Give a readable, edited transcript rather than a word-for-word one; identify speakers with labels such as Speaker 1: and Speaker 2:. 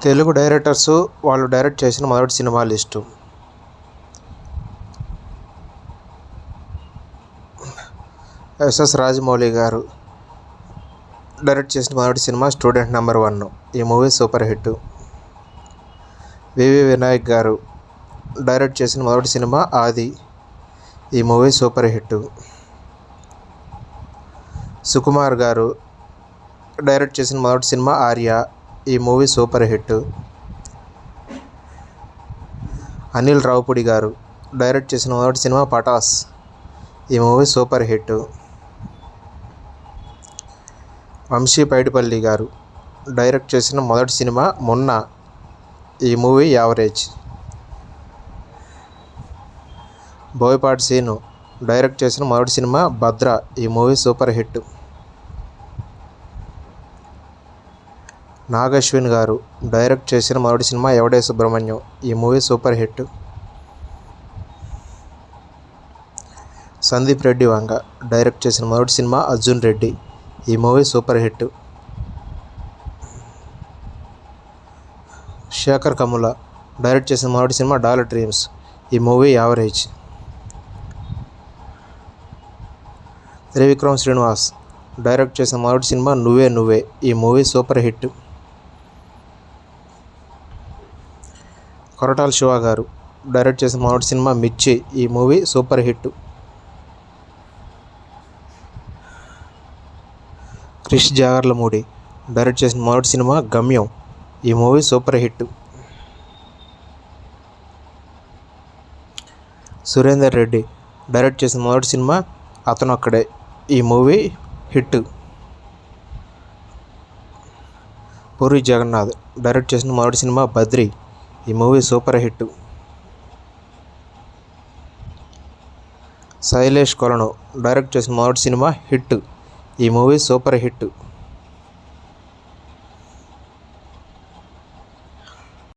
Speaker 1: Telugu directors వాళ్ళు direct చేసిన మొదటి సినిమా లిస్టు. ఎస్ఎస్ రాజమౌళి గారు డైరెక్ట్ చేసిన మొదటి సినిమా స్టూడెంట్ నెంబర్ 1. ఈ మూవీ సూపర్ హిట్. వివి వినాయక్ గారు డైరెక్ట్ చేసిన మొదటి సినిమా ఆది. ఈ మూవీ సూపర్ హిట్. సుకుమార్ గారు డైరెక్ట్ చేసిన మొదటి సినిమా ఆర్య. ఈ movie super hit. Anil Ravipudi గారు డైరెక్ట్ చేసిన మొదటి సినిమా పటాస్. ఈ movie super hit. Vamshi Paidipally గారు డైరెక్ట్ చేసిన మొదటి సినిమా మొన్న. ఈ movie average. Boyapati Seenu direct చేసిన మొదటి సినిమా భద్ర. ఈ మూవీ సూపర్ హిట్. నాగశ్విన్ గారు డైరెక్ట్ చేసిన మొదటి సినిమా ఎవడే సుబ్రహ్మణ్యం. ఈ movie super hit. Sandeep Reddy Vanga direct చేసిన మొదటి సినిమా అర్జున్ రెడ్డి. ఈ movie super hit. Shekhar Kammula direct చేసిన మొదటి సినిమా డాలర్ డ్రీమ్స్. ఈ movie average. Trivikram Srinivas direct చేసిన మొదటి సినిమా నువ్వే నువ్వే. ఈ movie super hit. Koratala Siva గారు డైరెక్ట్ చేసిన మొదటి సినిమా మిర్చి. ఈ movie super hit. Krish Jagarlamudi direct చేసిన మొదటి సినిమా గమ్యం. ఈ movie super hit. Surender Reddy direct చేసిన మొదటి సినిమా అతనొక్కడే. ఈ movie hit. Puri Jagannadh direct చేసిన మొదటి సినిమా బద్రి. ఈ మూవీ సూపర్ హిట్. శైలేష్ కొలను డైరెక్ట్ చేసిన మొదటి సినిమా హిట్. ఈ మూవీ సూపర్ హిట్.